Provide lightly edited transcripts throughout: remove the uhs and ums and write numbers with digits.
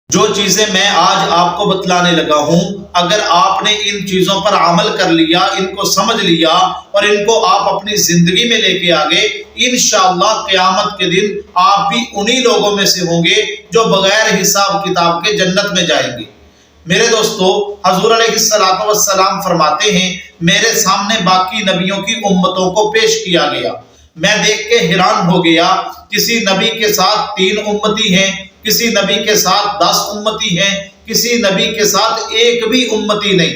جو چیزیں میں آج آپ کو بتلانے لگا ہوں، اگر آپ نے ان چیزوں پر عمل کر لیا، ان کو سمجھ لیا اور ان کو آپ اپنی زندگی میں لے کے آگے، انشاءاللہ قیامت کے دن آپ بھی انہی لوگوں میں سے ہوں گے جو بغیر حساب کتاب کے جنت میں جائیں گے۔ میرے دوستو، حضور علیہ السلام فرماتے ہیں، میرے سامنے باقی نبیوں کی امتوں کو پیش کیا گیا، میں دیکھ کے حیران ہو گیا، کسی نبی کے ساتھ 3 امتی ہیں، کسی نبی کے ساتھ 10 امتی ہیں، کسی نبی کے ساتھ 1 بھی امتی نہیں۔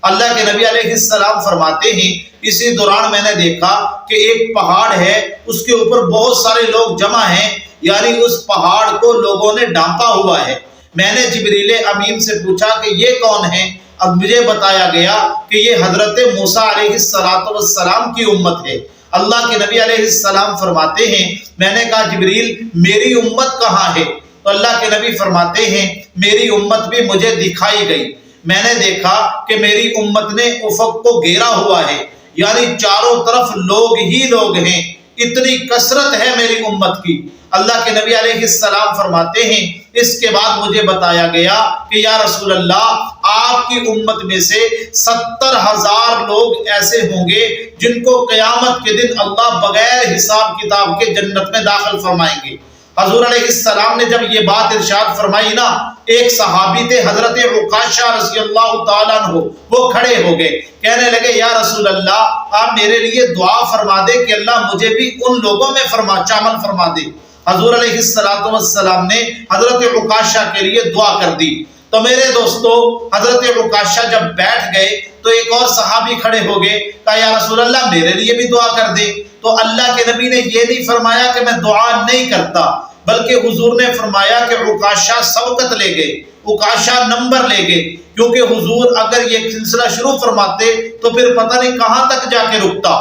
اللہ کے نبی علیہ السلام فرماتے ہیں، اسی دوران میں نے دیکھا کہ ایک پہاڑ ہے، اس کے اوپر بہت سارے لوگ جمع ہیں، یعنی اس پہاڑ کو لوگوں نے ڈھانپا ہوا ہے۔ میں نے جبریل امین سے پوچھا کہ یہ کون ہیں؟ اب مجھے بتایا گیا کہ یہ حضرت موسیٰ علیہ السلام کی امت ہے۔ اللہ کے نبی علیہ السلام فرماتے ہیں، میں نے کہا جبریل میری امت کہاں ہے؟ تو اللہ کے نبی فرماتے ہیں، میری امت بھی مجھے دکھائی گئی، میں نے دیکھا کہ میری امت نے افق کو گھیرا ہوا ہے، یعنی چاروں طرف لوگ ہی لوگ ہیں، اتنی کثرت ہے میری امت کی۔ اللہ کے نبی علیہ السلام فرماتے ہیں، اس کے بعد مجھے بتایا گیا کہ یا رسول اللہ، آپ کی امت میں سے 70,000 لوگ ایسے ہوں گے جن کو قیامت کے دن اللہ بغیر حساب کتاب کے جنت میں داخل فرمائیں گے۔ حضور علیہ السلام نے جب یہ بات ارشاد فرمائی نا، ایک صحابی تھے حضرت عکاشہ رضی اللہ تعالیٰ عنہ، وہ کھڑے ہو گئے، کہنے لگے یا رسول اللہ، آپ میرے لیے دعا فرما دے کہ اللہ مجھے بھی ان لوگوں میں شامل فرما دے۔ حضور علیہ السلام نے حضرت عکاشہ کے لیے دعا کر دی۔ تو میرے دوستو، حضرت عکاشہ جب بیٹھ گئے تو ایک اور صحابی کھڑے ہو گئے، کہا یا رسول اللہ میرے لیے بھی دعا کر دے۔ تو اللہ کے نبی نے یہ نہیں فرمایا کہ میں دعا نہیں کرتا، بلکہ حضور نے فرمایا کہ عکاشہ سبقت لے گئے، عکاشہ نمبر لے گئے، کیونکہ حضور اگر یہ سلسلہ شروع فرماتے تو پھر پتہ نہیں کہاں تک جا کے رکتا۔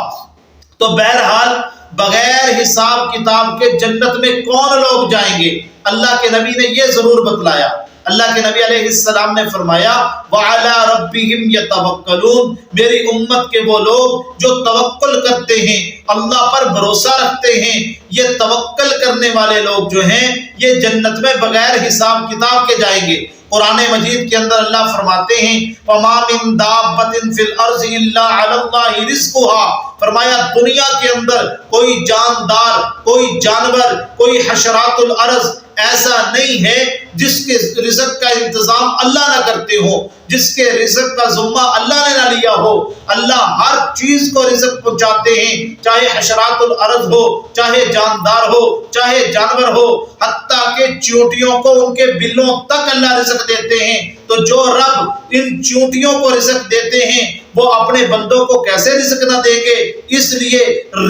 تو بہرحال بغیر حساب کتاب کے جنت میں کون لوگ جائیں گے؟ اللہ کے نبی نے یہ ضرور بتلایا۔ اللہ کے نبی علیہ السلام نے فرمایا وَعَلَىٰ رَبِّهِمْ يَتَوَكَّلُونَ، میری امت کے وہ لوگ جو توکل کرتے ہیں، اللہ پر بھروسہ رکھتے ہیں، یہ توکل کرنے والے لوگ جو ہیں یہ جنت میں بغیر حساب کتاب کے جائیں گے۔ قرآن مجید کے اندر اللہ فرماتے ہیں وَمَا مِن دَابَّةٍ فِي الْأَرْضِ إِلَّا عَلَى اللَّهِ رِزْقُهَا، فرمایا دنیا کے اندر کوئی جاندار، کوئی جانور، کوئی حشرات الارض ایسا نہیں ہے جس کے رزق کا انتظام اللہ نہ کرتے ہو، جس کے رزق کا ذمہ اللہ نے نہ لیا ہو۔ اللہ ہر چیز کو رزق پہنچاتے ہیں، چاہے حشرات الارض ہو، چاہے جاندار ہو، چاہے جانور ہو، حتیٰ کہ چیونٹیوں کو ان کے بلوں تک اللہ رزق دیتے ہیں۔ تو جو رب ان چیونٹیوں کو رزق دیتے ہیں وہ اپنے بندوں کو کیسے رزق نہ دیں گے؟ اس لیے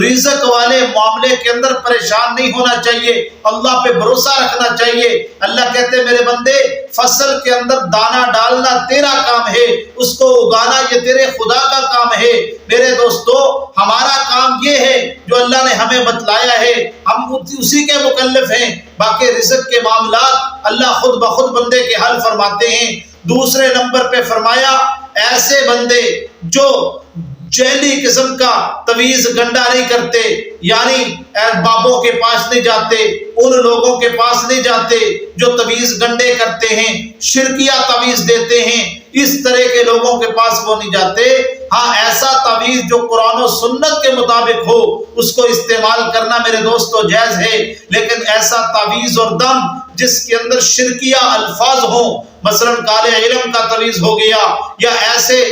رزق والے معاملے کے اندر پریشان نہیں ہونا چاہیے، اللہ پہ بھروسہ رکھنا چاہیے۔ اللہ کہتے ہیں میرے بندے، فصل کے اندر دانا ڈالنا تیرا کام ہے، اس کو اگانا یہ تیرے خدا کا کام ہے۔ میرے دوستو، ہمارا کام یہ ہے جو اللہ نے ہمیں بتلایا ہے، ہم اسی کے مکلف ہیں، باقی رزق کے معاملات اللہ خود بخود بندے کے حل فرماتے ہیں۔ دوسرے نمبر پہ فرمایا ایسے بندے جو جیلی قسم کا تویز گنڈا نہیں کرتے، یعنی بابوں کے پاس نہیں جاتے، ان لوگوں کے پاس نہیں جاتے جو تویز گنڈے کرتے ہیں، شرکیہ تویز دیتے ہیں، اس طرح کے لوگوں کے پاس وہ نہیں جاتے۔ ہاں ایسا تویز جو قرآن و سنت کے مطابق ہو اس کو استعمال کرنا میرے دوستو جائز ہے، لیکن ایسا تویز اور دم جس کے اندر شرکیہ الفاظ ہوں، مثلا کالے علم کا تویز ہو گیا، یا ایسے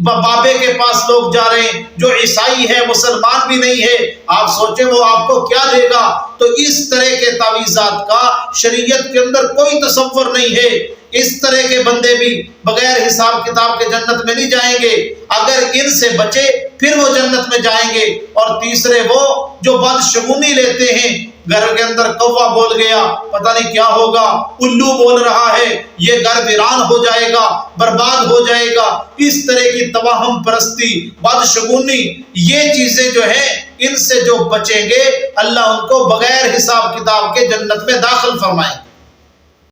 بابے کے پاس لوگ جا رہے ہیں جو عیسائی ہے، مسلمان بھی نہیں ہے، آپ سوچیں وہ آپ کو کیا دے گا؟ تو اس طرح کے تعویذات کا شریعت کے اندر کوئی تصور نہیں ہے۔ اس طرح کے بندے بھی بغیر حساب کتاب کے جنت میں نہیں جائیں گے، اگر ان سے بچے پھر وہ جنت میں جائیں گے۔ اور تیسرے وہ جو بدشگونی لیتے ہیں، گھر کے اندر کوا بول گیا، پتہ نہیں کیا ہوگا، الو بول رہا ہے، یہ گھر ویران ہو جائے گا، برباد ہو جائے گا، اس طرح کی توہم پرستی، بدشگونی، یہ چیزیں جو ہیں ان سے جو بچیں گے اللہ ان کو بغیر حساب کتاب کے جنت میں داخل فرمائیں۔